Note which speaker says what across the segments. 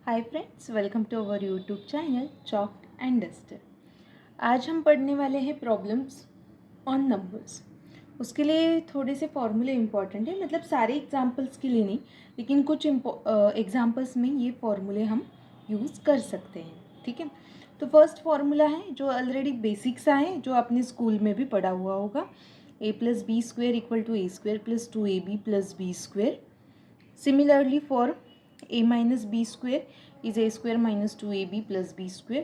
Speaker 1: Hi friends, welcome to our YouTube channel chalk and duster. आज हम पढ़ने वाले हैं प्रॉब्लम्स ऑन नंबर्स। उसके लिए थोड़े से फॉर्मूले इंपॉर्टेंट है, मतलब सारे एग्जांपल्स के लिए नहीं, लेकिन कुछ एग्जांपल्स में ये फॉर्मूले हम यूज़ कर सकते हैं। ठीक है, तो फर्स्ट फार्मूला है जो ऑलरेडी बेसिक सा है, जो आपने स्कूल में भी पढ़ा हुआ होगा। a+b² = a² + 2ab+b²। Similarly, for a-b² is a² - 2ab + b²।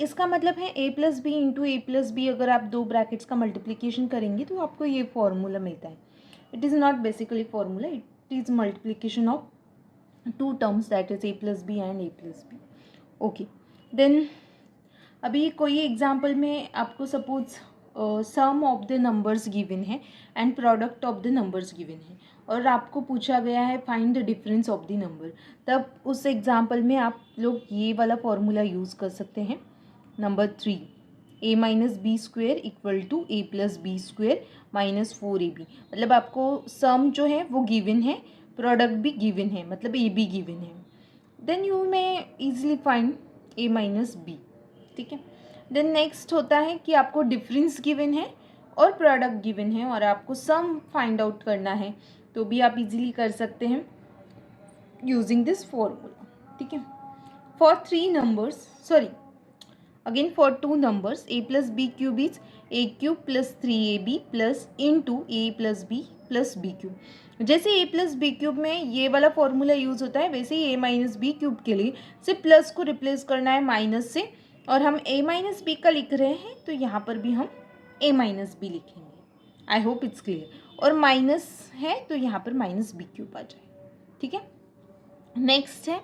Speaker 1: इसका मतलब है a+b इंटू a+b, अगर आप दो ब्रैकेट्स का मल्टीप्लिकेशन करेंगे तो आपको ये फॉर्मूला मिलता है। It is not basically formula, it is multiplication of two terms, that is a+b and a+b। Okay, then अभी कोई एग्जाम्पल में आपको suppose sum of the numbers given है and product of the numbers given है, और आपको पूछा गया है find the difference of the number, तब उस एग्जाम्पल में आप लोग ये वाला फॉर्मूला यूज़ कर सकते हैं। Number 3, a-b² = a+b² - 4ab। मतलब आपको सम जो है वो गिवन है, प्रोडक्ट भी गिवन है, मतलब ए बी गिवन है। Then you may easily find a-b। ठीक है, देन नेक्स्ट होता है कि आपको डिफरेंस गिवन है और प्रोडक्ट गिवन है और आपको सम फाइंड आउट करना है, तो भी आप इजीली कर सकते हैं यूजिंग दिस फॉर्मूला। ठीक है, for 3 numbers, sorry again for 2 numbers, a+b³ is a³ + 3ab plus into a+b+b³। जैसे a+b³ में ये वाला फॉर्मूला यूज़ होता है, वैसे ही a-b³ के लिए सिर्फ प्लस को रिप्लेस करना है माइनस से, और हम a-b का लिख रहे हैं तो यहाँ पर भी हम a-b लिखेंगे। आई होप इट्स क्लियर। और माइनस है तो यहाँ पर -b³ आ जाए। ठीक है, नेक्स्ट है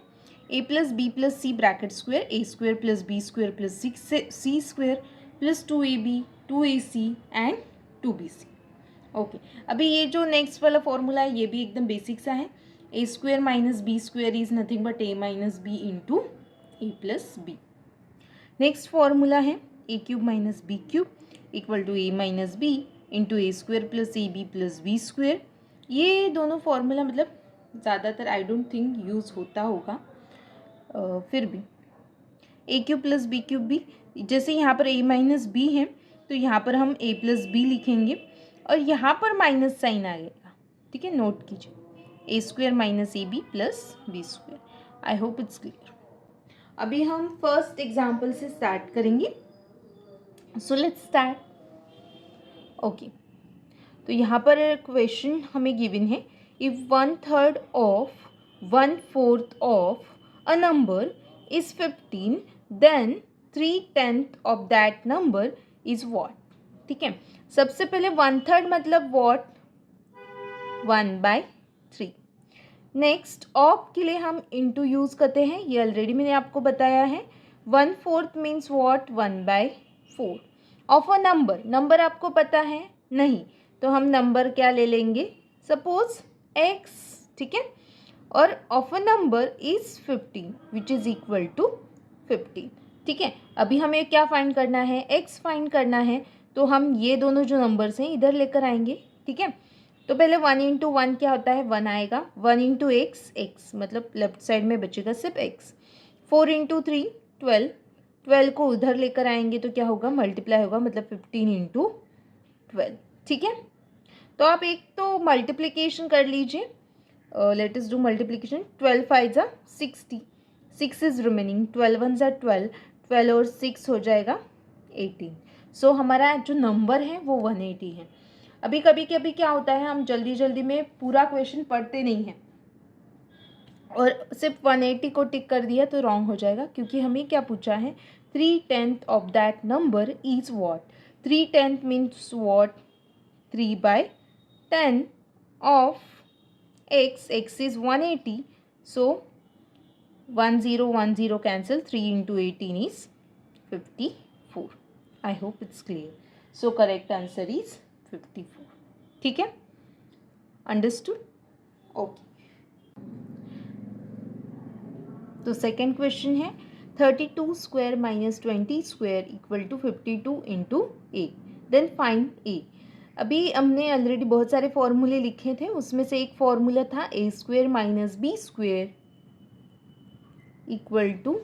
Speaker 1: a+b+c bracket square a² + b² + 6c² + 2ab 2ac and 2bc। Okay, अभी ये जो नेक्स्ट वाला फॉर्मूला है ये भी एकदम बेसिक सा है। a² - b² is nothing but a - b into a+b। Next formula है a³ - b³ = a - b into a² + ab + b²। ये दोनों फॉर्मूला मतलब ज़्यादातर आई डोंट थिंक यूज़ होता होगा, फिर भी a³ + b³ भी, जैसे यहाँ पर a - b है तो यहाँ पर हम a+b लिखेंगे और यहाँ पर माइनस साइन आएगा। ठीक है, नोट कीजिए a² - ab + b²। I hope it's clear. अभी हम फर्स्ट एग्जाम्पल से स्टार्ट करेंगे, सो लेट्स स्टार्ट। ओके, तो यहाँ पर क्वेश्चन हमें गिवन है, if 1/3 of 1/4 of a number is 15 then 3/10 of that number is what. ठीक है, सबसे पहले 1/3 मतलब व्हाट, 1/3। नेक्स्ट ऑफ के लिए हम इंटू यूज़ करते हैं, ये ऑलरेडी मैंने आपको बताया है। 1/4 means what, 1/4 of a number. Number आपको पता है नहीं, तो हम नंबर क्या ले लेंगे, सपोज x। ठीक है, और of a number is 15 which is equal to 15। ठीक है, अभी हमें क्या फाइंड करना है, x फाइंड करना है, तो हम ये दोनों जो नंबर्स हैं इधर लेकर आएंगे। ठीक है, तो पहले 1 × 1 क्या होता है, 1 आएगा। 1 × x, x मतलब लेफ्ट साइड में बचेगा सिर्फ x। 4 × 3 12, 12 को उधर लेकर आएंगे तो क्या होगा, मल्टीप्लाई होगा, मतलब 15 × 12। ठीक है, तो आप एक तो मल्टीप्लिकेशन कर लीजिए, let us do multiplication. 12 5 = 60, 6 is remaining, 12 1 = 12, 12 और 6 हो जाएगा 18। सो हमारा जो नंबर है वो 180 है। अभी कभी कभी क्या होता है, हम जल्दी जल्दी में पूरा क्वेश्चन पढ़ते नहीं हैं और सिर्फ 180 को टिक कर दिया तो रॉन्ग हो जाएगा, क्योंकि हमें क्या पूछा है, 3/10 of that number is what. 3/10 means what, 3/10 of x, x is 180, so 1010 cancel, 3 × 18 is 54. I hope it's clear. So correct answer is 54. ठीक है, अंडरस्टूड। ओके, तो सेकेंड क्वेश्चन है 32² - 20² = 52 × a, देन फाइंड a। अभी हमने ऑलरेडी बहुत सारे फॉर्मूले लिखे थे, उसमें से एक फॉर्मूला था a² - b² equal to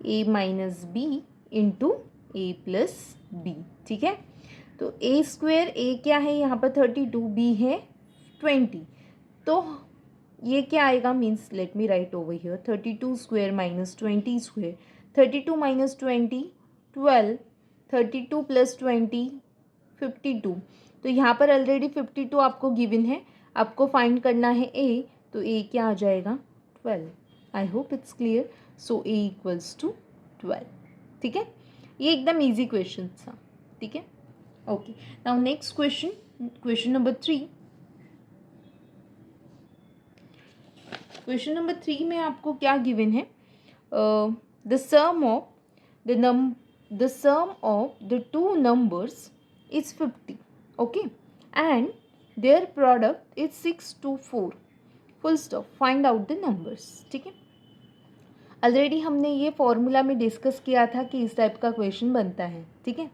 Speaker 1: A minus B into A plus B, ठीक है। तो ए स्क्वेयर, ए क्या है यहाँ पर 32, बी है 20, तो ये क्या आएगा, means late me write over here 32 square minus 20 square, 32 minus 20 12, 32 plus 20 52। तो यहाँ पर ऑलरेडी 52 आपको गिवन है, आपको फाइंड करना है ए, तो ए क्या आ जाएगा 12। I hope it's clear. So A equals to 12, ठीक है। ये एकदम ईजी क्वेश्चन था, ठीक है। Okay, now next question, question number 3। Question number 3 में आपको क्या गिवन है, the sum of the two numbers is 50, okay, and their product is 6 to 4, full stop, find out the numbers, ठीक है। ऑलरेडी हमने ये फॉर्मूला में डिस्कस किया था कि इस टाइप का क्वेश्चन बनता है, ठीक है।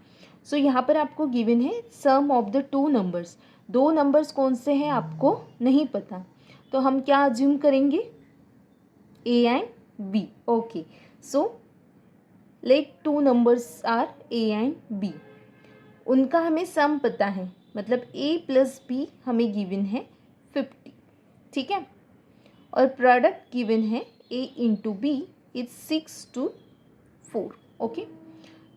Speaker 1: सो यहाँ पर आपको गिवन है sum of the two numbers, दो नंबर्स कौन से हैं आपको नहीं पता, तो हम क्या अज्यूम करेंगे, a and b, okay. So let two numbers are a and b, उनका हमें सम पता है, मतलब ए प्लस बी हमें गिवन है 50, ठीक है, और प्रोडक्ट गिवन है a into b is 6 to 4, ओके।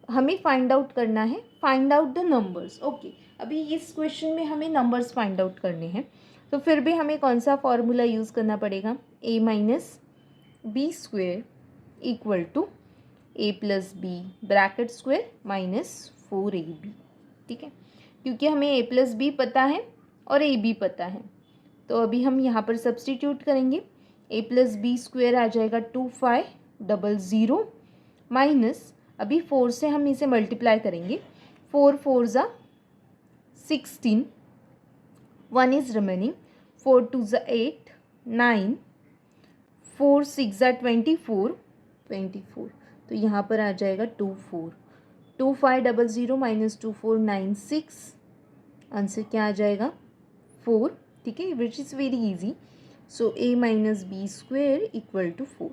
Speaker 1: हमें फाइंड आउट करना है, find out the numbers, okay. अभी इस क्वेश्चन में हमें नंबर्स फाइंड आउट करने हैं, तो फिर भी हमें कौन सा फॉर्मूला यूज़ करना पड़ेगा, a minus b square equal to a plus b bracket square minus 4ab, ठीक है, क्योंकि हमें ए प्लस बी पता है और ए बी पता है, तो अभी हम यहाँ पर सब्सटीट्यूट करेंगे, ए प्लस बी स्क्वेयर आ जाएगा 2500 माइनस, अभी 4 से हम इसे मल्टीप्लाई करेंगे, 4 4 ज़ा 16, 1 इज़ रिमेनिंग, 4 2 ज़ा 8 9, 4 6 ज़ा 24, तो यहाँ पर आ जाएगा 2500 माइनस 2496, आंसर क्या आ जाएगा 4, ठीक है, which is very easy. So a minus b square equal to 4,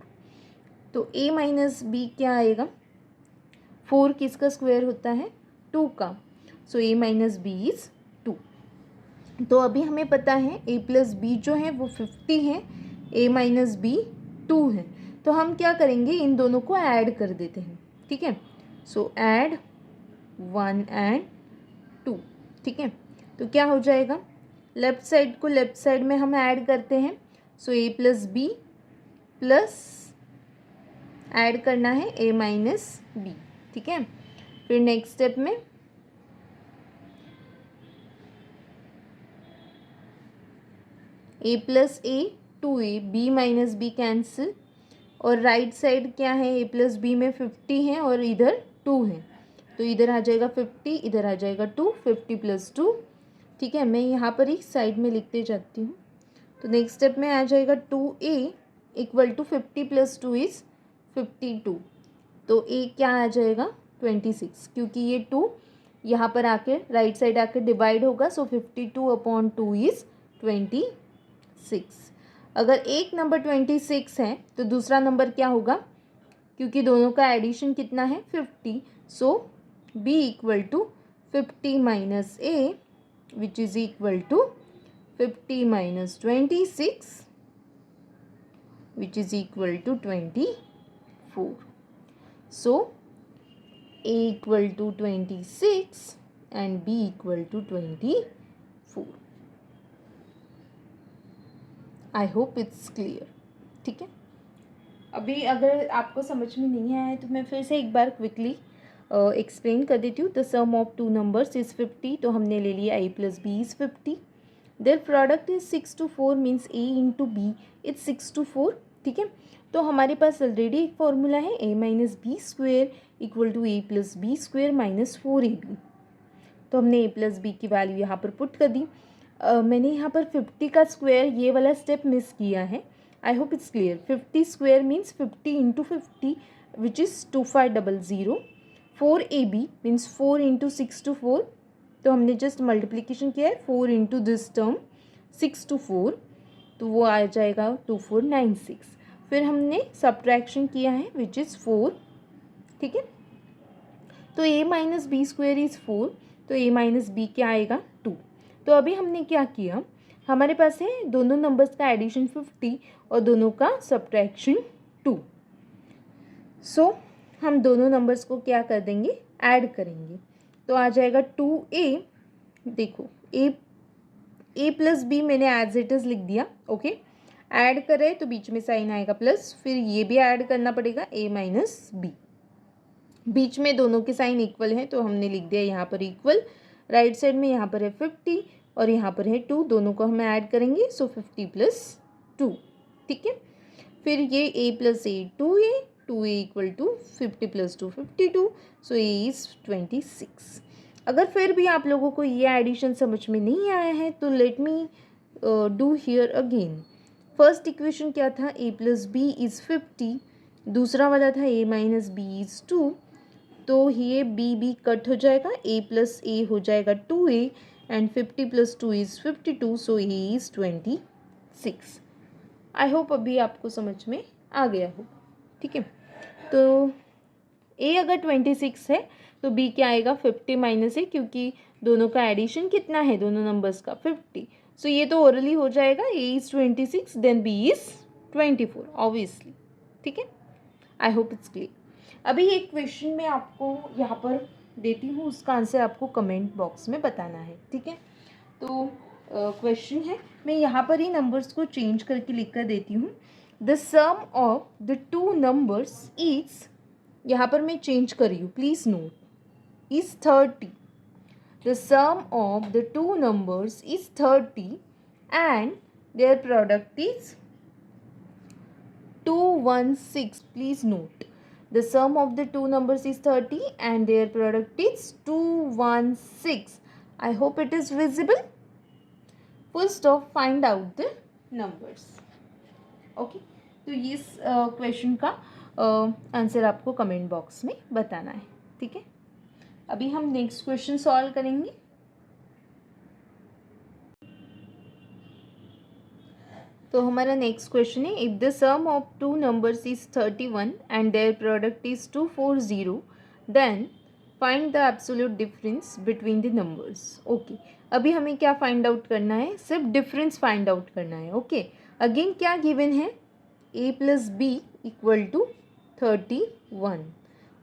Speaker 1: तो ए माइनस बी क्या आएगा, 4 किसका स्क्वायर होता है 2 का, सो ए माइनस बी इज़ 2। तो अभी हमें पता है ए प्लस बी जो है वो 50 है, ए माइनस बी 2 है, तो हम क्या करेंगे, इन दोनों को ऐड कर देते हैं, ठीक है। सो ऐड 1 and 2, ठीक है, तो क्या हो जाएगा, लेफ्ट साइड को लेफ्ट साइड में हम ऐड करते हैं, सो ए प्लस बी प्लस ऐड करना है ए माइनस बी, ठीक है। फिर नेक्स्ट स्टेप में a plus a 2a, b minus b cancel, और राइट साइड क्या है, ए प्लस बी में 50 है और इधर 2 है, तो इधर आ जाएगा 50, इधर आ जाएगा 2, 50 प्लस 2, ठीक है। मैं यहाँ पर ही साइड में लिखते जाती हूँ, तो नेक्स्ट स्टेप में आ जाएगा 2a equal to 50 plus 2 is 52, तो a क्या आ जाएगा 26, क्योंकि ये 2 यहाँ पर आके राइट साइड आके डिवाइड होगा, सो 52/2 इज़ 26। अगर एक नंबर 26 है तो दूसरा नंबर क्या होगा, क्योंकि दोनों का एडिशन कितना है 50, so b equal to 50 minus a which is equal to 50 minus 26 which is equal to 24। So a equal to 26 and b equal to 24। I hope it's clear, ठीक है। अभी अगर आपको समझ में नहीं आया है तो मैं फिर से एक बार क्विकली एक्सप्लेन कर देती हूँ। The sum of two numbers is 50, तो हमने ले लिया a plus b is 50, their product is 6 to 4 means a into b is 6 to 4, ठीक है। तो हमारे पास ऑलरेडी एक फॉर्मूला है, a minus b square equal to a plus b square minus 4ab, तो हमने a प्लस बी की वैल्यू यहाँ पर पुट कर दी। मैंने यहाँ पर 50 का स्क्वायर ये वाला स्टेप मिस किया है, I hope it's clear. 50 square means 50 into 50 which is 2500, 4ab means 4 into 6 to 4, तो हमने जस्ट मल्टीप्लिकेशन किया है 4 इंटू दिस टर्म 6 to 4, तो वो आ जाएगा 2496। फिर हमने सब्ट्रैक्शन किया है विच इज़ 4, ठीक है। तो a minus b square is 4, तो a माइनस बी क्या आएगा 2। तो अभी हमने क्या किया, हमारे पास है दोनों नंबर्स का एडिशन 50 और दोनों का सब्ट्रैक्शन 2। सो हम दोनों नंबर्स को क्या कर देंगे, ऐड करेंगे। तो आ जाएगा 2a, देखो a प्लस बी मैंने एज इट इज़ लिख दिया, ओके। ऐड करें तो बीच में साइन आएगा प्लस, फिर ये भी ऐड करना पड़ेगा a माइनस बी, बीच में दोनों के साइन इक्वल हैं तो हमने लिख दिया यहाँ पर इक्वल। राइट साइड में यहाँ पर है 50 और यहाँ पर है 2, दोनों को हम ऐड करेंगे, सो 50 प्लस 2, ठीक है। फिर ये a plus a 2a equal to 50 plus 2 52, so a is 26। अगर फिर भी आप लोगों को ये एडिशन समझ में नहीं आया है तो let me do here again. First equation क्या था, a प्लस बी इज़ 50, दूसरा वाला था a माइनस बी इज़ 2, तो ये b कट हो जाएगा, a प्लस ए हो जाएगा 2a and 50 plus 2 is 52, so a is 26। I hope अभी आपको समझ में आ गया हो, ठीक है। तो a अगर 26 है तो b क्या आएगा 50 माइनस है, क्योंकि दोनों का एडिशन कितना है दोनों नंबर्स का 50, सो ये तो ओरली हो जाएगा, a is 26 then b is 24 obviously, ठीक है। I hope it's clear. अभी एक क्वेश्चन मैं आपको यहाँ पर देती हूँ, उसका आंसर आपको कमेंट बॉक्स में बताना है, ठीक है। तो क्वेश्चन है, मैं यहाँ पर ही नंबर्स को चेंज करके लिख कर देती हूँ। The sum of the two numbers is, यहाँ पर मैं चेंज कर रही हूँ, please note, is 30। The sum of the two numbers is 30 and their product is 216. Please note, the sum of the two numbers is 30 and their product is 216. I hope it is visible. First off, find out the numbers. Okay, तो इस question का answer आपको comment box में बताना है, ठीक है। अभी हम नेक्स्ट क्वेश्चन सॉल्व करेंगे। तो हमारा नेक्स्ट क्वेश्चन है, if the sum of two numbers is 31 and their product is 240, then find the absolute difference between the numbers. Okay, अभी हमें क्या फाइंड आउट करना है, सिर्फ डिफरेंस फाइंड आउट करना है, ओके। अगेन क्या गिवन है, a plus b equal to 31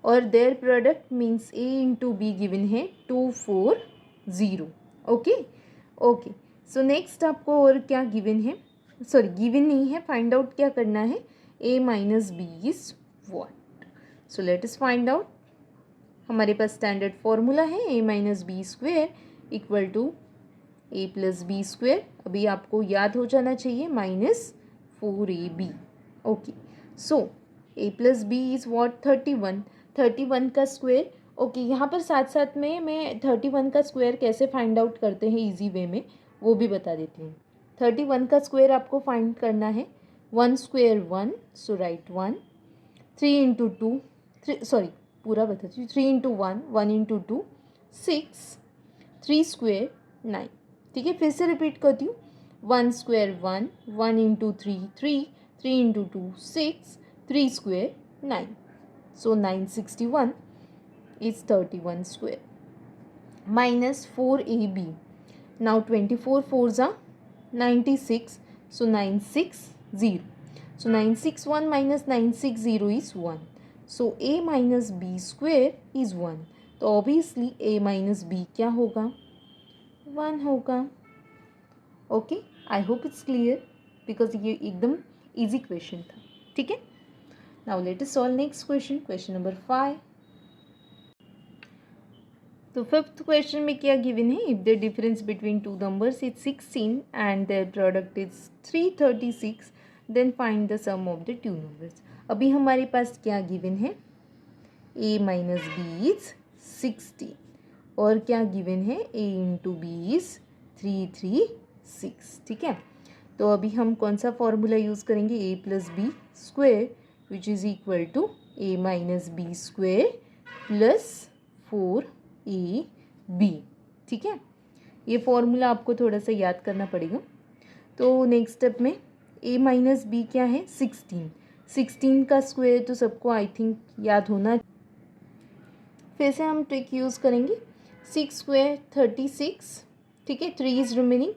Speaker 1: और their product means a into b given है 240, ओके ओके। सो नेक्स्ट आपको और क्या गिवन है, सॉरी गिवन नहीं है, फाइंड आउट क्या करना है, a minus b is what. So let us find out. हमारे पास स्टैंडर्ड फॉर्मूला है a minus b square equal to a plus b square. अभी आपको याद हो जाना चाहिए minus 4ab, okay. So a plus b is what 31, 31 का स्क्वेयर, ओके। यहाँ पर साथ साथ में मैं 31 का स्क्वायर कैसे फाइंड आउट करते हैं इजी वे में वो भी बता देती हूँ। 31 का स्क्वायर आपको फाइंड करना है, 1 स्क्वेयर 1, सो राइट 1, 3 इंटू 2, सॉरी पूरा बताती हूँ, 3 इंटू 1, 1 इंटू 2 6, 3 स्क्वेयर 9, ठीक है। फिर से रिपीट करती हूँ, 1 square 1, 1 into 3 3, 3 into 2 6, 3 square 9, so 961 is 31 square minus 4ab. Now 24 fours are 96, so 960. So 961 minus 960 is 1. So a minus b square is 1. तो obviously a minus b क्या होगा, 1 होगा, okay. I hope it's clear, because ये एकदम easy question था, ठीक है। Now let us solve next question, question number 5। तो फिफ्थ क्वेश्चन में क्या गिवन है, if the difference between two numbers is 16 and their product is 336, then find the sum of the two numbers. अभी हमारे पास क्या गिवन है, a minus b is 16 और क्या गिवन है, a इंटू बी इज 336, ठीक है। तो अभी हम कौन सा फॉर्मूला यूज़ करेंगे, a plus b square which is equal to a minus b square plus 4ab, ठीक है। ये फॉर्मूला आपको थोड़ा सा याद करना पड़ेगा। तो नेक्स्ट स्टेप में a माइनस बी क्या है 16, 16 का स्क्वायर तो सबको आई थिंक याद होना। फिर से हम ट्रिक यूज़ करेंगे। 6 स्क्वायर 36, ठीक है। 3 is remaining,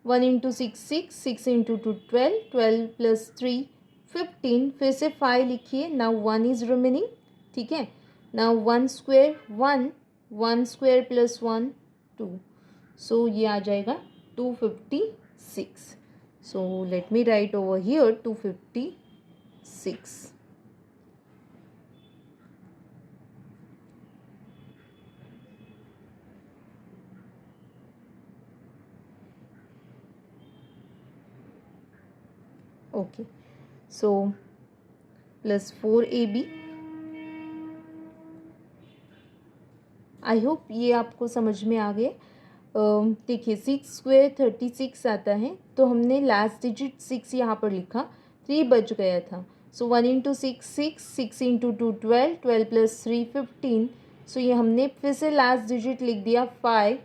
Speaker 1: 1 into 6 6, 6 into 2 12, 12 plus 3 15, फिर से 5 लिखिए। नाउ 1 इज़ रिमेनिंग, ठीक है। नाउ 1 स्क्वायर 1, 1 स्क्वायर प्लस 1 2, सो ये आ जाएगा 256। सो let me write over here 256। Okay, so plus 4ab। I hope ये आपको समझ में आ गए। देखिए 6 स्क्वायर 36 आता है, तो हमने लास्ट डिजिट 6 यहाँ पर लिखा, 3 बच गया था। सो 1 इंटू 6 6, 6 इंटू 2 12, 12 प्लस 3 15। सो ये हमने फिर से लास्ट डिजिट लिख दिया 5,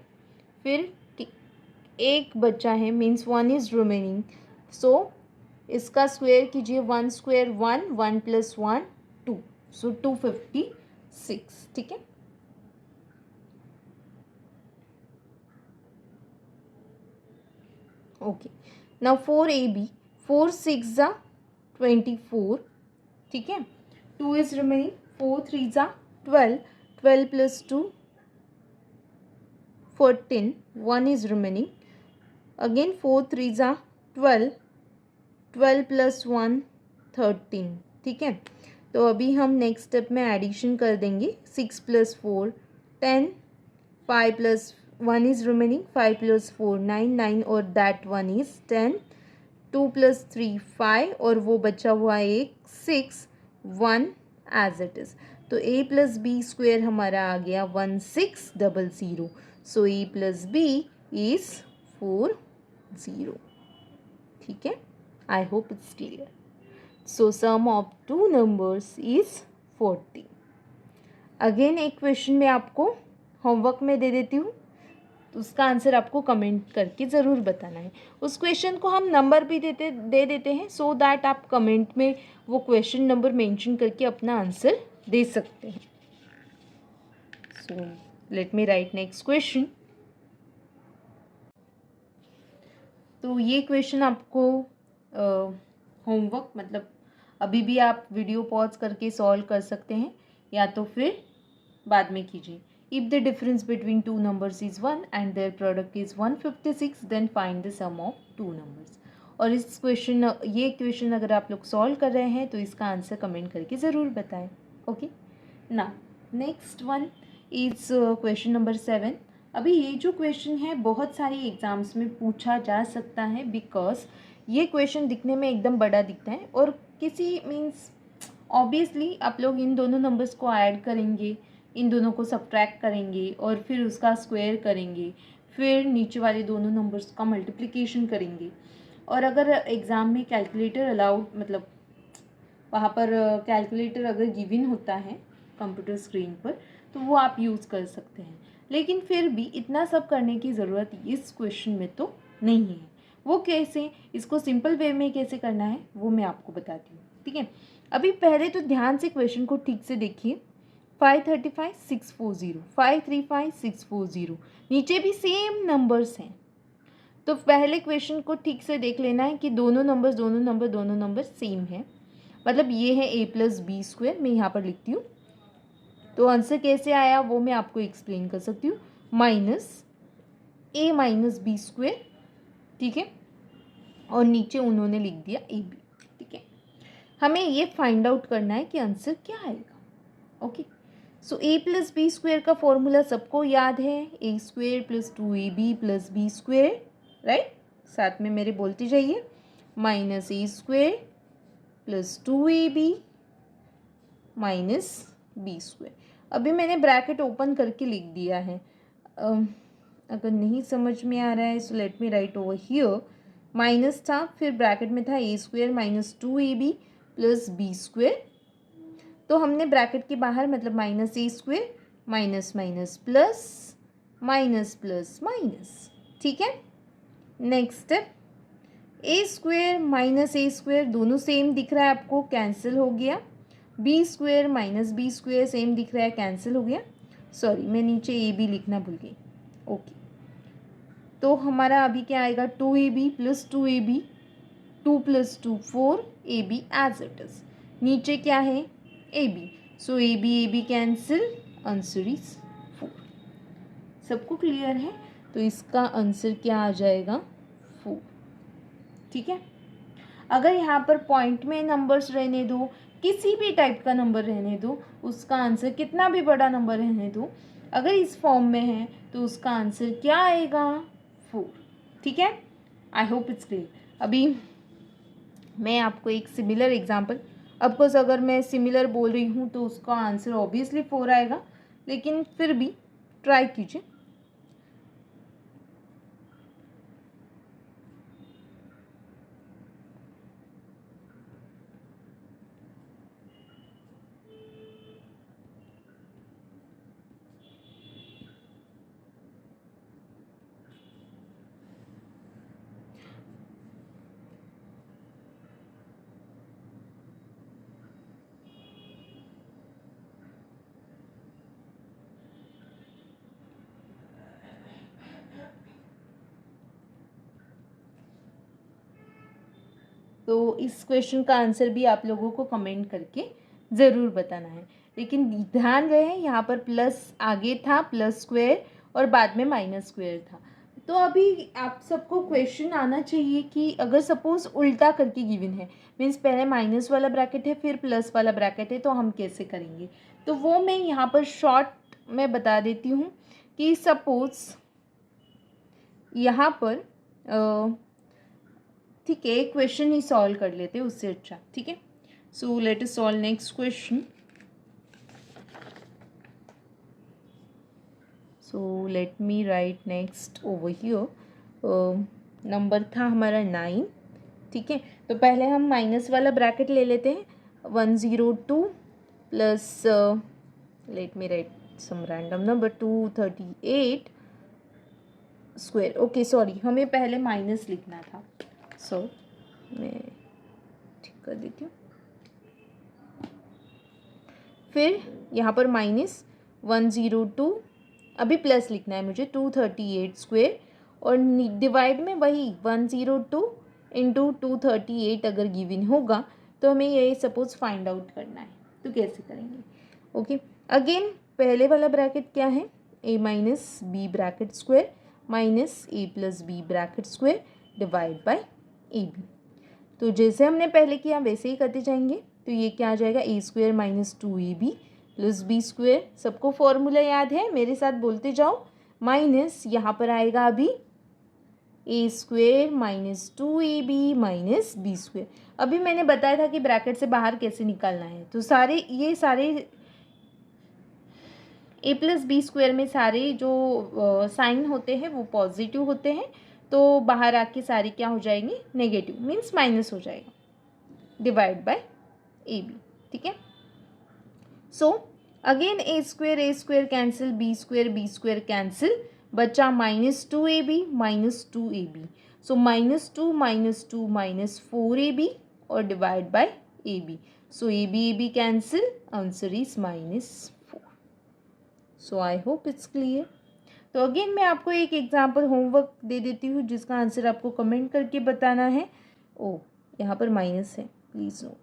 Speaker 1: फिर एक बचा है, मीन्स 1 इज़ रिमेनिंग। सो इसका स्क्वायर कीजिए, 1 स्क्वायर 1, 1 प्लस 1 2, सो 256, ठीक है। ओके, नाउ 4ab, 4 6 ज़ा 24, ठीक है। 2 इज़ रिमेनिंग, 4 3 ज़ा 12, 12 प्लस 2 14, 1 इज़ रिमेनिंग। अगेन 4 3 ज़ा 12, 12 प्लस 1 13, ठीक है। तो अभी हम नेक्स्ट स्टेप में एडिशन कर देंगे। 6 plus 4 10, 5 plus 1 is remaining, 5 plus 4 9, 9 और दैट 1 इज़ 10, 2 प्लस 3 5 और वो बचा हुआ एक 6, 1 एज इट इज़। तो a प्लस बी स्क्वेयर हमारा आ गया 1600। So a plus b is 40, ठीक है। I hope it's clear. So sum of two numbers is 40। Again एक क्वेश्चन मैं आपको होमवर्क में दे देती हूँ, तो उसका आंसर आपको कमेंट करके ज़रूर बताना है। उस क्वेश्चन को हम नंबर भी दे देते हैं, सो दैट आप कमेंट में वो क्वेश्चन नंबर मेंशन करके अपना आंसर दे सकते हैं। सो let me right next question. तो ये क्वेश्चन आपको होमवर्क मतलब अभी भी आप वीडियो पॉज करके सॉल्व कर सकते हैं, या तो फिर बाद में कीजिए। If the difference between two numbers is 1 and their product is 156, then find the sum of two numbers. और इस ये क्वेश्चन अगर आप लोग सॉल्व कर रहे हैं तो इसका आंसर कमेंट करके ज़रूर बताएं। ओके, ना next one is question number 7। अभी ये जो क्वेश्चन है बहुत सारी एग्ज़ाम्स में पूछा जा सकता है, बिकॉज ये क्वेश्चन दिखने में एकदम बड़ा दिखता है, और किसी मीन्स ऑब्वियसली आप लोग इन दोनों नंबर्स को ऐड करेंगे, इन दोनों को सब्ट्रैक्ट करेंगे और फिर उसका स्क्वायर करेंगे, फिर नीचे वाले दोनों नंबर्स का मल्टीप्लिकेशन करेंगे। और अगर एग्ज़ाम में कैलकुलेटर अलाउड, मतलब वहाँ पर कैलकुलेटर अगर गिवन होता है कंप्यूटर स्क्रीन पर, तो वो आप यूज़ कर सकते हैं। लेकिन फिर भी इतना सब करने की ज़रूरत इस क्वेश्चन में तो नहीं है। वो कैसे, इसको सिंपल वे में कैसे करना है वो मैं आपको बताती हूँ, ठीक है। अभी पहले तो ध्यान से क्वेश्चन को ठीक से देखिए। 535 640, 535 640, नीचे भी सेम नंबर्स हैं। तो पहले क्वेश्चन को ठीक से देख लेना है कि दोनों नंबर सेम है, मतलब ये है a प्लस बी स्क्वायर, मैं यहाँ पर लिखती हूँ। तो आंसर कैसे आया वो मैं आपको एक्सप्लेन कर सकती हूँ, minus a minus b square, ठीक है। और नीचे उन्होंने लिख दिया ए बी, ठीक है। हमें ये फाइंड आउट करना है कि आंसर क्या आएगा। Okay, so a plus b square का फॉर्मूला सबको याद है, a square plus 2ab plus b square, right. साथ में मेरे बोलते जाइए, minus a square plus 2ab minus b square. अभी मैंने ब्रैकेट ओपन करके लिख दिया है, अगर नहीं समझ में आ रहा है so let me write over here. Minus था, फिर ब्रैकेट में था a square minus 2ab plus b square. तो हमने ब्रैकेट के बाहर मतलब minus a square minus minus plus minus plus minus, ठीक है। Next step, a square minus a square दोनों सेम दिख रहा है आपको, कैंसिल हो गया। B square minus b square same दिख रहा है, कैंसिल हो गया। सॉरी, मैं नीचे ए बी लिखना भूल गई। ओके, तो हमारा अभी क्या आएगा, 2ab plus 2ab, 2 plus 2 4, a b as it is. नीचे क्या है, a b, so a b cancel, answer is 4। सबको क्लियर है? तो इसका आंसर क्या आ जाएगा, 4। ठीक है। अगर यहाँ पर पॉइंट में नंबर्स रहने दो, किसी भी टाइप का नंबर रहने दो, उसका आंसर कितना भी बड़ा नंबर रहने दो, अगर इस फॉर्म में है तो उसका आंसर क्या आएगा, 4। ठीक है, आई होप इट्स क्लियर। अभी मैं आपको एक सिमिलर एग्जांपल, ऑफकोर्स अगर मैं सिमिलर बोल रही हूँ तो उसका आंसर ऑब्वियसली 4 आएगा, लेकिन फिर भी ट्राई कीजिए। तो इस क्वेश्चन का आंसर भी आप लोगों को कमेंट करके ज़रूर बताना है, लेकिन ध्यान रहे यहाँ पर प्लस आगे था, प्लस स्क्वायर, और बाद में माइनस स्क्वायर था। तो अभी आप सबको क्वेश्चन आना चाहिए कि अगर सपोज उल्टा करके गिवन है, मीन्स पहले माइनस वाला ब्रैकेट है फिर प्लस वाला ब्रैकेट है, तो हम कैसे करेंगे। तो वो मैं यहाँ पर शॉर्ट में बता देती हूँ कि सपोज यहाँ पर ठीक है, एक क्वेश्चन ही सॉल्व कर लेते हैं उससे अच्छा। ठीक है, so let us solve next question. So let me right next over here. Number था हमारा 9। ठीक है, तो पहले हम माइनस वाला ब्रैकेट ले लेते हैं, 102 plus let me write some random number 238 square. Okay sorry, हमें पहले माइनस लिखना था, सो मैं ठीक कर देती हूँ। फिर यहाँ पर माइनस 102, अभी प्लस लिखना है मुझे, 238 स्क्वायर, और डिवाइड में वही 102 इंटू 238 अगर गिवन होगा तो हमें ये सपोज फाइंड आउट करना है। तो कैसे करेंगे, ओके। अगेन पहले वाला ब्रैकेट क्या है, a minus b bracket square minus a plus b bracket square divide by a b. तो जैसे हमने पहले किया वैसे ही करते जाएंगे। तो ये क्या आ जाएगा, a square minus 2ab plus b square, सबको फॉर्मूला याद है, मेरे साथ बोलते जाओ, माइनस यहाँ पर आएगा अभी a square minus 2ab minus b square. अभी मैंने बताया था कि ब्रैकेट से बाहर कैसे निकालना है, तो ये सारे ए प्लस बी स्क्वायर में सारे जो साइन होते हैं वो पॉजिटिव होते हैं, तो बाहर आके सारी क्या हो जाएंगी, नेगेटिव, मीन्स माइनस हो जाएगा, डिवाइड बाय ए बी। ठीक है, so again a square cancel, b square cancel, बचा -2ab, सो -2 माइनस 4ab और divide by a b, so a b cancel, answer is -4। So I hope it's clear. तो again मैं आपको एक example homework दे देती हूँ जिसका आंसर आपको कमेंट करके बताना है। ओ यहाँ पर माइनस है, प्लीज़ नो।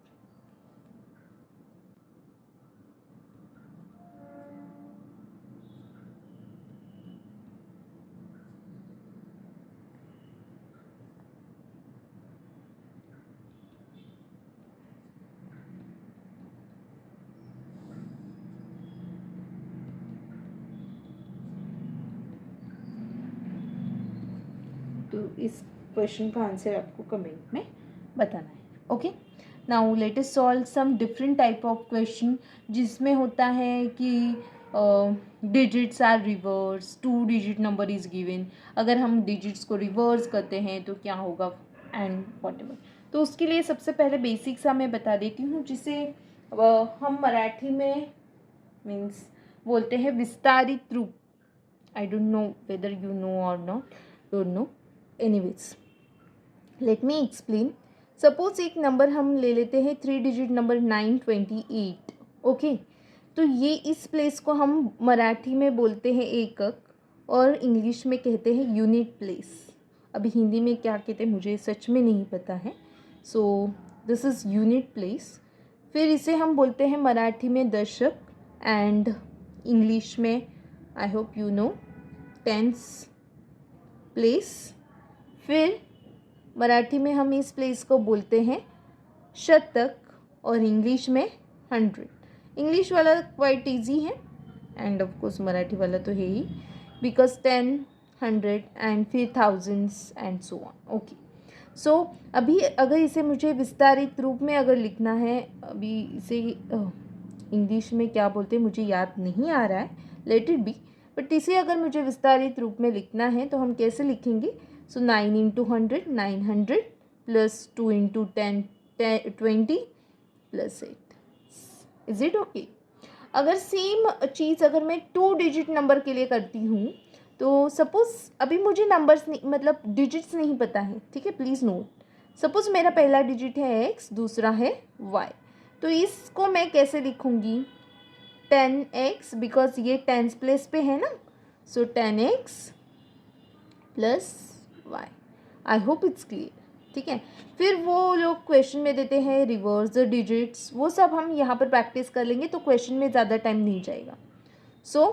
Speaker 1: तो इस क्वेश्चन का आंसर आपको कमेंट में बताना है, okay. Now let us solve some different type of question जिसमें होता है कि digits are reverse, 2 digit number is given, अगर हम डिजिट्स को रिवर्स करते हैं तो क्या होगा, एंड व्हाटएवर। तो उसके लिए सबसे पहले बेसिक सा मैं बता देती हूँ, जिसे हम मराठी में मीन्स बोलते हैं विस्तारित रूप। I don't know whether you know or not, don't know, anyways. Let me explain. Suppose एक नंबर हम ले लेते हैं 3 डिजिट नंबर 928। ओके, तो ये इस प्लेस को हम मराठी में बोलते हैं एकक और इंग्लिश में कहते हैं यूनिट प्लेस। अभी हिंदी में क्या कहते हैं मुझे सच में नहीं पता है। So this is unit place. फिर इसे हम बोलते हैं मराठी में दशक एंड इंग्लिश में I hope you know tens place. फिर मराठी में हम इस प्लेस को बोलते हैं शतक और इंग्लिश में 100। इंग्लिश वाला क्वाइट इजी है एंड ऑफ कोर्स मराठी वाला तो है ही, बिकॉज 10, 100 एंड फिर thousands and so on. Okay, so अभी अगर इसे मुझे विस्तारित रूप में अगर लिखना है, अभी इसे इंग्लिश में क्या बोलते हैं मुझे याद नहीं आ रहा है, लेट इट बी। बट इसे अगर मुझे विस्तारित रूप में लिखना है तो हम कैसे लिखेंगे? सो 9 into 100 900 plus 2 into 10 20 plus 8। Is it okay? अगर सेम चीज़ अगर मैं 2 डिजिट नंबर के लिए करती हूँ तो सपोज़ अभी मुझे नंबर्स नहीं मतलब डिजिट्स नहीं पता है, ठीक है, प्लीज़ नोट। सपोज़ मेरा पहला डिजिट है x, दूसरा है y, तो इसको मैं कैसे लिखूँगी? 10x, बिकॉज ये टेंस प्लेस पे है ना, so 10x plus y. I hope it's clear, ठीक है। फिर वो लोग क्वेश्चन में देते हैं रिवर्स द डिजिट्स, वो सब हम यहाँ पर प्रैक्टिस कर लेंगे तो क्वेश्चन में ज़्यादा टाइम नहीं जाएगा। सो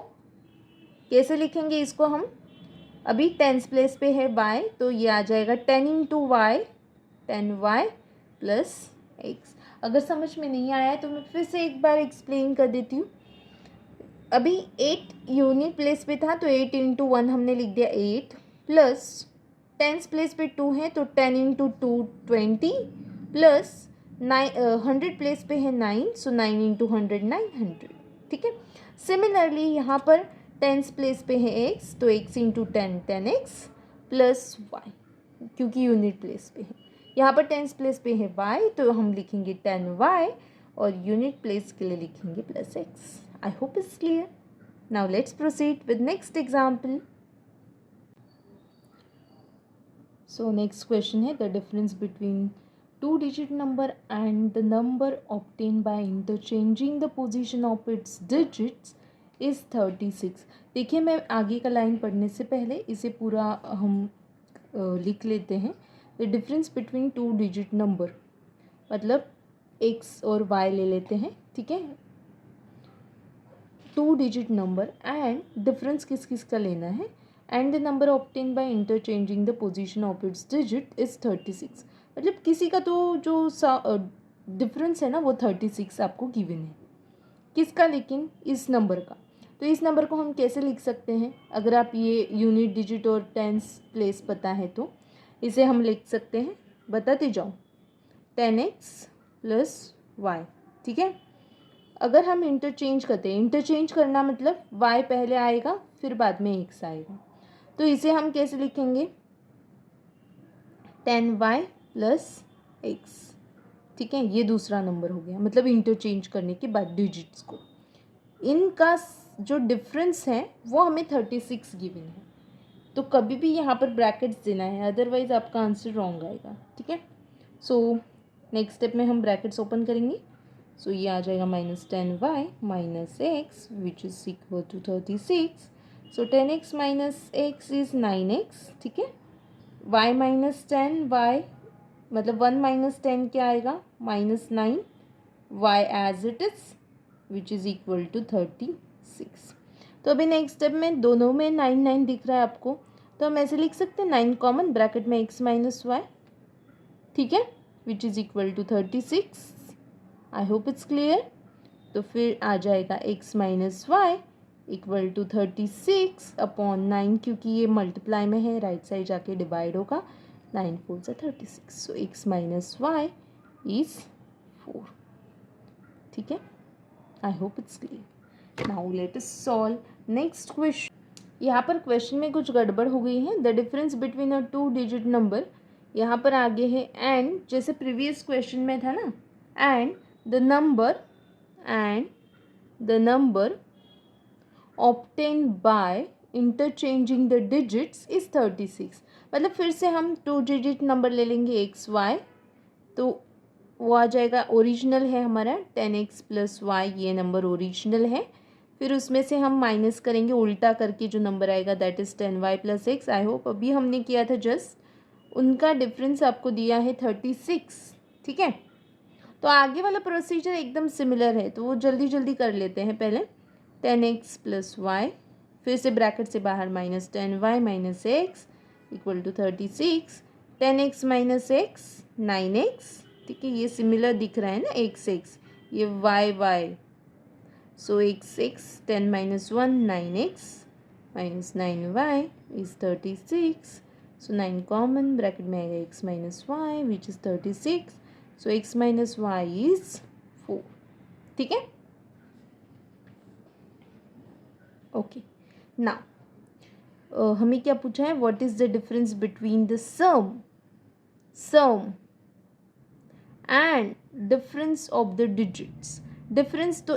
Speaker 1: कैसे लिखेंगे इसको हम? अभी टेंस प्लेस पे है y, तो ये आ जाएगा 10 into Y, 10y plus x। अगर समझ में नहीं आया है तो मैं फिर से एक बार एक्सप्लेन कर देती हूँ। अभी 8 यूनिट प्लेस पे था तो 8 इंटू 1 हमने लिख दिया 8, प्लस टेंस प्लेस पे 2 है तो 10 इंटू 2 20, प्लस 100 प्लेस पे है 9, सो 9 इंटू 100 900, ठीक है। सिमिलरली यहाँ पर टेंस प्लेस पे है x, तो x into 10 10x plus y, क्योंकि यूनिट प्लेस पे है। यहाँ पर टेंस प्लेस पे है y, तो हम लिखेंगे 10y और यूनिट प्लेस के लिए लिखेंगे plus x। I hope it's clear. Now let's proceed with next example. So next question है the difference between 2-digit number and the number obtained by interchanging the position of its digits is 36। देखिए मैं आगे का line पढ़ने से पहले इसे पूरा हम लिख लेते हैं। The difference between 2-digit number मतलब x और y ले लेते हैं, ठीक है, 2 डिजिट नंबर एंड डिफरेंस किस किस का लेना है, and the number obtain by interchanging the position of its digit is 36। मतलब किसी का तो जो डिफरेंस है ना वो 36 आपको गिवन है, किसका? लेकिन इस नंबर का। तो इस नंबर को हम कैसे लिख सकते हैं? अगर आप ये यूनिट डिजिट और टेंस प्लेस पता है तो इसे हम लिख सकते हैं, बताते जाओ, 10x प्लस वाई, ठीक है। अगर हम इंटरचेंज करते हैं, इंटरचेंज करना मतलब y पहले आएगा फिर बाद में x आएगा, तो इसे हम कैसे लिखेंगे? 10y प्लस x, ठीक है, ये दूसरा नंबर हो गया, मतलब इंटरचेंज करने के बाद डिजिट्स को इनका जो डिफरेंस है वो हमें 36 गिवन है, तो कभी भी यहाँ पर ब्रैकेट्स देना है, अदरवाइज आपका आंसर रॉन्ग आएगा, ठीक है। सो नेक्स्ट स्टेप में हम ब्रैकेट्स ओपन करेंगे, सो ये आ जाएगा -10y minus x which is equal to 36। So 10x minus x is 9x, ठीक है। y माइनस 10y मतलब 1 माइनस 10 क्या आएगा? -9, y as it is which is equal to 36। तो अभी नेक्स्ट स्टेप में दोनों में 9 9 दिख रहा है आपको, तो हम ऐसे लिख सकते हैं 9 कॉमन ब्रैकेट में x माइनस वाई, ठीक है, which is equal to 36। I hope it's clear. तो फिर आ जाएगा x minus y equal to 36 upon 9, क्योंकि ये मल्टीप्लाई में है, राइट साइड जाके डिवाइड होगा, 9 4 से 36, so x minus y is 4, ठीक है। I hope it's clear. Now let us solve next question. यहाँ पर क्वेश्चन में कुछ गड़बड़ हो गई है। The difference between a 2 digit number, यहाँ पर आगे है एंड, जैसे प्रीवियस क्वेश्चन में था ना, and the number obtained by interchanging the digits is 36। मतलब फिर से हम 2 डिजिट नंबर ले लेंगे XY, तो वो आ जाएगा, ओरिजिनल है हमारा 10x प्लस वाई, ये नंबर ओरिजिनल है। फिर उसमें से हम माइनस करेंगे उल्टा करके, जो नंबर आएगा that is 10y plus x. I hope अभी हमने किया था जस्ट, उनका डिफरेंस आपको दिया है 36। ठीक है, तो आगे वाला प्रोसीजर एकदम सिमिलर है, तो वो जल्दी जल्दी कर लेते हैं। पहले 10x प्लस वाई, फिर से ब्रैकेट से बाहर minus 10y minus x equal to 36। 10x minus x 9x। ठीक है, ये सिमिलर दिख रहा है ना, x ये y, so x 10 minus 1 9x minus 9y is 36। So 9 common, bracket में आएगा x minus y which is 36। So x minus y is 4। ठीक है, ओके। नाउ हमें क्या पूछा है, what is the difference between the sum and difference of the digits. Difference तो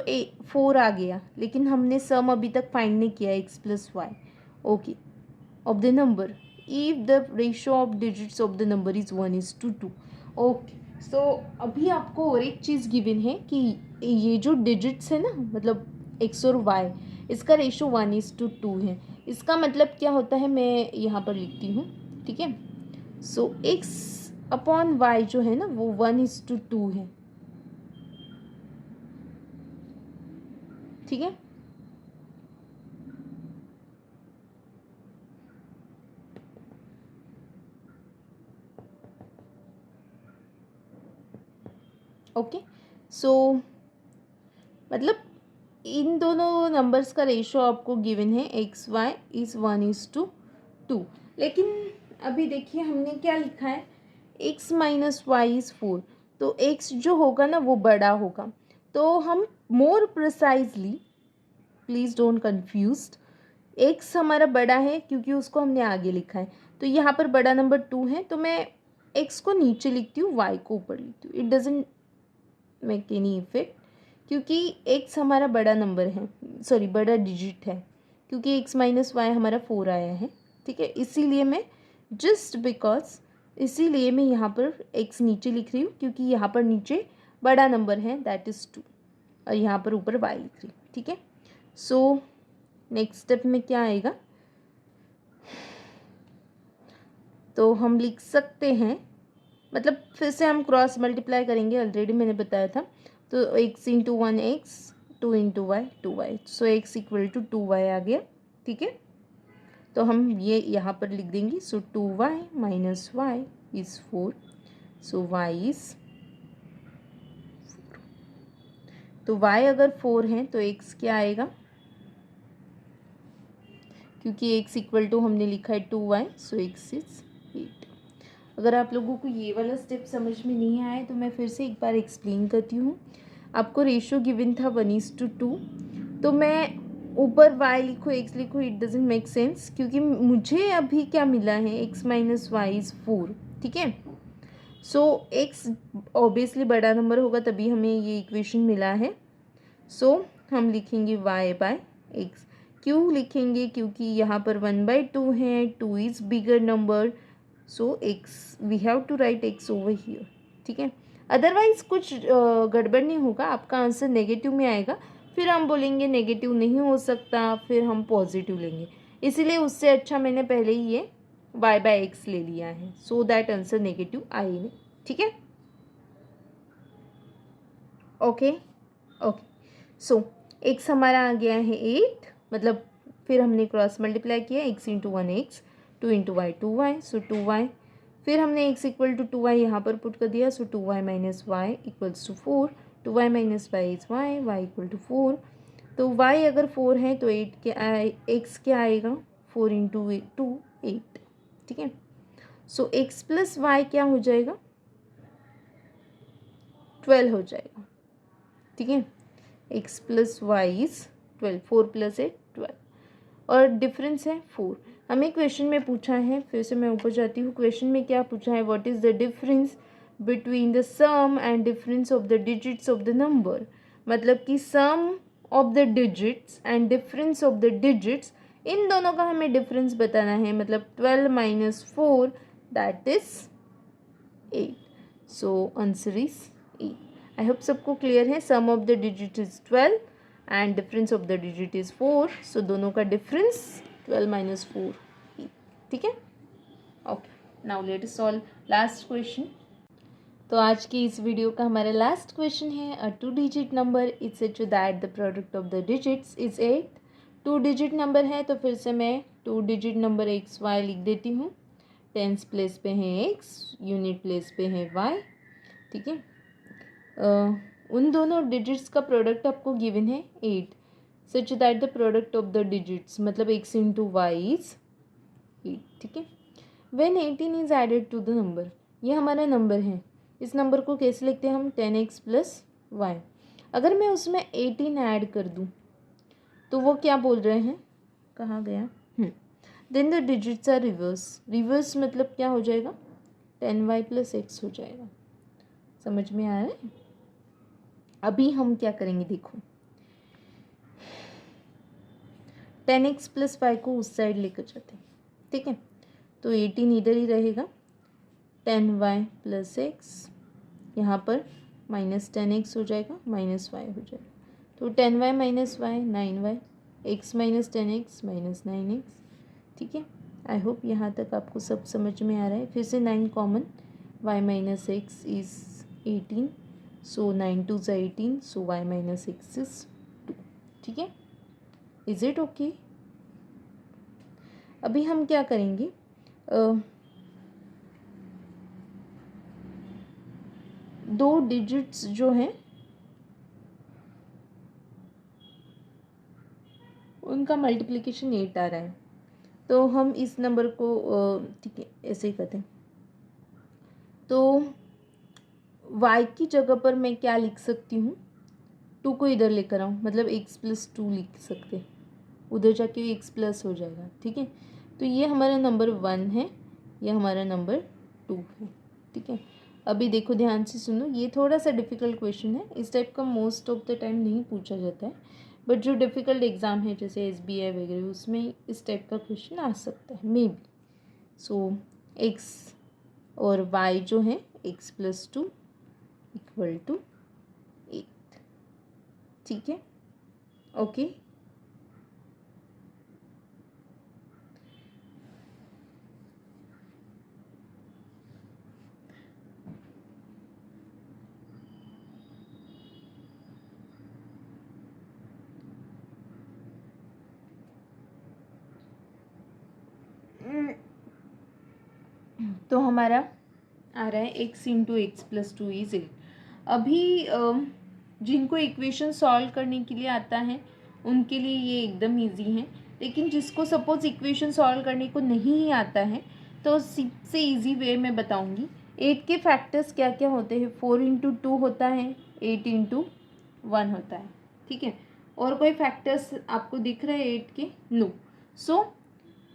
Speaker 1: 4 आ गया, लेकिन हमने सम अभी तक फाइंड नहीं किया, x plus y, okay, of the number if the ratio of digits of the number is 1:2। Okay, so अभी आपको और एक चीज़ गिवन है कि ये जो डिजिट्स है ना, मतलब x और y, इसका रेशियो 1:2 है। इसका मतलब क्या होता है, मैं यहाँ पर लिखती हूँ। ठीक है, सो x अपॉन y जो है ना, वो 1:2 है। ठीक है, ओके, सो मतलब इन दोनों नंबर्स का रेशियो आपको गिवन है, एक्स वाई इज़ 1:2। लेकिन अभी देखिए हमने क्या लिखा है, x माइनस वाई इज़ 4, तो x जो होगा ना वो बड़ा होगा। तो हम more precisely, please don't confused, x हमारा बड़ा है क्योंकि उसको हमने आगे लिखा है, तो यहाँ पर बड़ा नंबर 2 है, तो मैं x को नीचे लिखती हूँ, y को ऊपर लिखती हूँ। It doesn't make any effect, क्योंकि x हमारा बड़ा नंबर है, सॉरी बड़ा डिजिट है, क्योंकि x माइनस वाई हमारा 4 आया है। ठीक है, इसीलिए मैं इसीलिए मैं यहाँ पर x नीचे लिख रही हूँ, क्योंकि यहाँ पर नीचे बड़ा नंबर है दैट इज़ 2, और यहाँ पर ऊपर y लिख रही हूँ। ठीक है, सो नेक्स्ट स्टेप में क्या आएगा, तो हम लिख सकते हैं, मतलब फिर से हम क्रॉस मल्टीप्लाई करेंगे, ऑलरेडी मैंने बताया था। तो x into 1x 2 into y 2y, so x equal to 2y आ गया। ठीक है, तो हम ये यहाँ पर लिख देंगे, so 2y minus y is 4, so y is 4। तो y अगर 4 है तो x क्या आएगा, क्योंकि x इक्वल टू हमने लिखा है 2y, सो x इज़ 8। अगर आप लोगों को ये वाला स्टेप समझ में नहीं आया तो मैं फिर से एक बार एक्सप्लेन करती हूँ। आपको रेशियो गिवन था 1:2, तो मैं ऊपर y लिखूँ x लिखूँ, इट डजेंट मेक सेंस, क्योंकि मुझे अभी क्या मिला है, x माइनस वाई इज़ 4। ठीक है, सो x ऑब्वियसली बड़ा नंबर होगा, तभी हमें ये इक्वेशन मिला है। सो हम लिखेंगे y बाय x। क्यों लिखेंगे, क्योंकि यहाँ पर 1/2 है, 2 is bigger number, so x we have to write x over here. ठीक है, अदरवाइज कुछ गड़बड़ नहीं होगा, आपका आंसर नेगेटिव में आएगा, फिर हम बोलेंगे नेगेटिव नहीं हो सकता, फिर हम पॉजिटिव लेंगे, इसीलिए उससे अच्छा मैंने पहले ही ये y बाय x ले लिया है, सो दैट आंसर नेगेटिव आए नहीं। ठीक है, ओके ओके, सो x हमारा आ गया है 8, मतलब फिर हमने क्रॉस मल्टीप्लाई किया, x into 1x 2 into y 2y, so 2y, फिर हमने x इक्वल टू 2y यहाँ पर पुट कर दिया, so 2y minus y equals to 4, 2y minus y is y, y equal to 4। तो y अगर 4 है तो 8 क्या x क्या आएगा, 4 इंटू 2 8। ठीक है, सो x प्लस वाई क्या हो जाएगा, 12 हो जाएगा। ठीक है, x plus y is 12, 4 plus 8 12, और डिफरेंस है 4। हमें क्वेश्चन में पूछा है, फिर से मैं ऊपर जाती हूँ, क्वेश्चन में क्या पूछा है, what is the difference between the sum and difference of the digits of the number. मतलब कि sum of the digits and difference of the digits इन दोनों का हमें डिफरेंस बताना है, मतलब 12 minus 4 that is 8। So answer is A. I hope सबको क्लियर है। Sum of the digit is 12 and difference of the digit is 4, so दोनों का डिफरेंस 12 माइनस 4 ए। ठीक है, okay. Now let us solve last question. तो आज की इस वीडियो का हमारा लास्ट क्वेश्चन है, अ 2 digit number is such that the product of the digits is 8। 2 digit number है तो फिर से मैं 2 डिजिट नंबर एक्स वाई लिख देती हूँ। टेंस प्लेस पे है एक्स, यूनिट प्लेस पे है वाई। ठीक है, उन दोनों डिजिट्स का प्रोडक्ट आपको गिवन है 8, such that the product of the digits मतलब एक्स इंटू वाई इज 8। ठीक है, when 18 is added to the number, ये हमारा नंबर है। इस नंबर को कैसे लिखते हैं हम, 10x प्लस वाई। अगर मैं उसमें 18 ऐड कर दूँ तो वो क्या बोल रहे हैं, कहाँ गया, then the digits are reverse. Reverse मतलब क्या हो जाएगा, 10y प्लस एक्स हो जाएगा। समझ में आ रहा है। अभी हम क्या करेंगे, देखो 10x प्लस वाई को उस साइड लेकर जाते हैं। ठीक है, तो 18 इधर ही रहेगा, 10y प्लस एक्स यहाँ पर माइनस 10x हो जाएगा, माइनस वाई हो जाएगा। तो 10y minus y 9y, x minus 10x minus 9x। ठीक है, आई होप यहाँ तक आपको सब समझ में आ रहा है। फिर से 9 common, y minus x is 18, सो 9 2 ज़ा 18, सो y माइनस एक्स इज़ 2। ठीक है, इज़ इट ओके। अभी हम क्या करेंगे, दो डिजिट्स जो हैं उनका मल्टीप्लिकेशन 8 आ रहा है, तो हम इस नंबर को ठीक है ऐसे ही करते हैं। तो y की जगह पर मैं क्या लिख सकती हूँ, 2 को इधर लेकर आऊँ, मतलब x प्लस 2 लिख सकते हैं, उधर जाके x प्लस हो जाएगा। ठीक है, तो ये हमारा नंबर 1 है, ये हमारा नंबर 2 है। ठीक है, अभी देखो ध्यान से सुनो, ये थोड़ा सा डिफ़िकल्ट क्वेश्चन है। इस टाइप का मोस्ट ऑफ द टाइम नहीं पूछा जाता है, बट जो डिफ़िकल्ट एग्ज़ाम है जैसे SBI वगैरह उसमें इस टाइप का क्वेश्चन आ सकता है मे बी। सो x और y जो है x प्लस 2 इक्वल टू 8। ठीक है, ओके। तो हमारा आ रहा है x into x plus 2 is 8। अभी जिनको इक्वेशन सॉल्व करने के लिए आता है उनके लिए ये एकदम इजी है, लेकिन जिसको सपोज इक्वेशन सॉल्व करने को नहीं आता है तो सबसे इजी वे मैं बताऊंगी। 8 के फैक्टर्स क्या क्या होते हैं, 4 इंटू 2 होता है, 8 इंटू 1 होता है। ठीक है, और कोई फैक्टर्स आपको दिख रहे हैं 8 के, नो। सो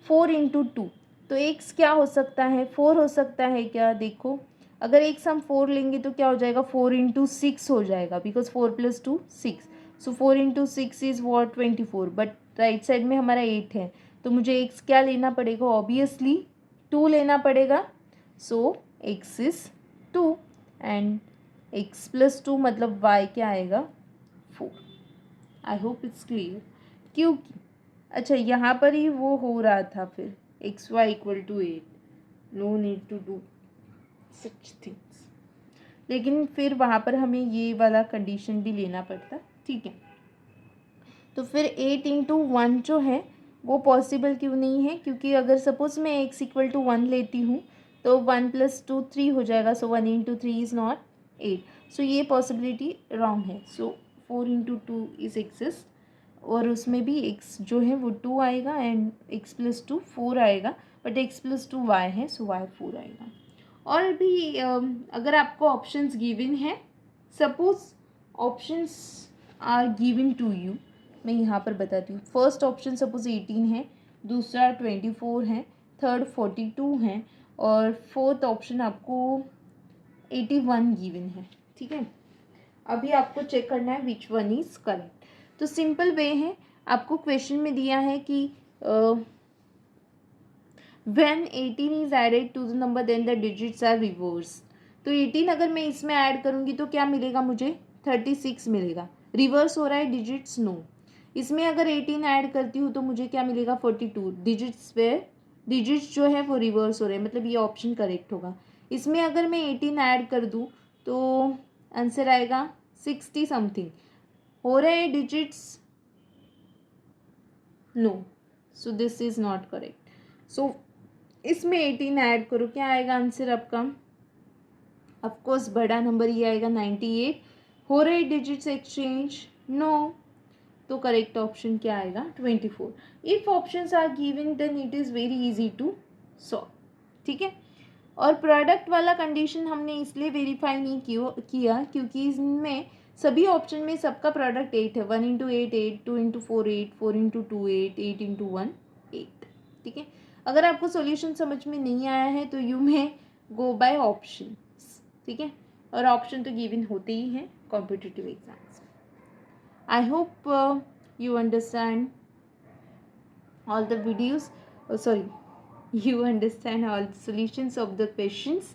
Speaker 1: 4 इंटू 2, तो एक्स क्या हो सकता है, 4 हो सकता है क्या, देखो अगर एक्स हम 4 लेंगे तो क्या हो जाएगा, 4 इंटू 6 हो जाएगा, because 4 plus 2 6। So 4 into 6 is what 24, but right side में हमारा 8 है, तो मुझे एक्स क्या लेना पड़ेगा, ऑब्वियसली 2 लेना पड़ेगा। So x is 2 and x plus 2 मतलब वाई क्या आएगा, 4। I hope it's clear. क्योंकि अच्छा यहाँ पर ही वो हो रहा था, फिर x y equal to 8, no need to do such things, लेकिन फिर वहाँ पर हमें ये वाला कंडीशन भी लेना पड़ता। ठीक है, तो फिर 8 इंटू 1 जो है वो पॉसिबल क्यों नहीं है, क्योंकि अगर सपोज मैं एक्स इक्वल टू 1 लेती हूँ तो 1 प्लस 2 3 हो जाएगा, सो 1 इंटू 3 इज़ नॉट 8। सो ये पॉसिबिलिटी रॉन्ग है। सो 4 इंटू 2 इज़ एग्जिस्ट, और उसमें भी x जो है वो 2 आएगा एंड x प्लस 2 4 आएगा, बट x प्लस 2 y है, सो y 4 आएगा। और भी अगर आपको ऑप्शंस गिवन है, suppose options are given to you, मैं यहाँ पर बताती हूँ। फर्स्ट ऑप्शन सपोज 18 है, दूसरा 24 है, थर्ड 42 है, और फोर्थ ऑप्शन आपको 81 गिवन है। ठीक है, अभी आपको चेक करना है विच वन इज़ करेक्ट। तो सिंपल वे है, आपको क्वेश्चन में दिया है कि when 18 is added to the number then the digits are reverse. तो 18 अगर मैं इसमें ऐड करूँगी तो क्या मिलेगा मुझे, 36 मिलेगा। रिवर्स हो रहा है डिजिट्स, नो। इसमें अगर 18 ऐड करती हूँ तो मुझे क्या मिलेगा, 42। डिजिट्स पे डिजिट्स जो है वो रिवर्स हो रहे हैं, मतलब ये ऑप्शन करेक्ट होगा। इसमें अगर मैं 18 ऐड कर दूँ तो आंसर आएगा 60 समथिंग। हो रहे हैं digits, no, so this is not correct. So इसमें 18 ऐड करो, क्या आएगा आंसर आपका, ऑफकोर्स बड़ा नंबर ये आएगा 98। हो रहे डिजिट्स एक्सचेंज, नो, तो करेक्ट ऑप्शन क्या आएगा, 24। If options are given then it is very easy to solve, ठीक है। और प्रोडक्ट वाला कंडीशन हमने इसलिए वेरीफाई नहीं किया क्योंकि इसमें सभी ऑप्शन में सबका प्रोडक्ट 8 है। 1 इंटू 8 8, 2 इंटू 4 8, 4 इंटू 2 8, 8 इंटू 1 8, ठीक है। अगर आपको सॉल्यूशन समझ में नहीं आया है तो यू में गो बाय ऑप्शन, ठीक है। और ऑप्शन तो गिवन होते ही हैं competitive exams. I hope you understand all the videos, you understand all the solutions of the questions.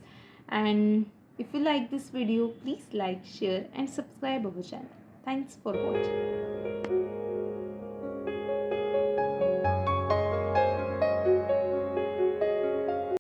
Speaker 1: And if you like this video, please like, share and subscribe our channel. Thanks for watching.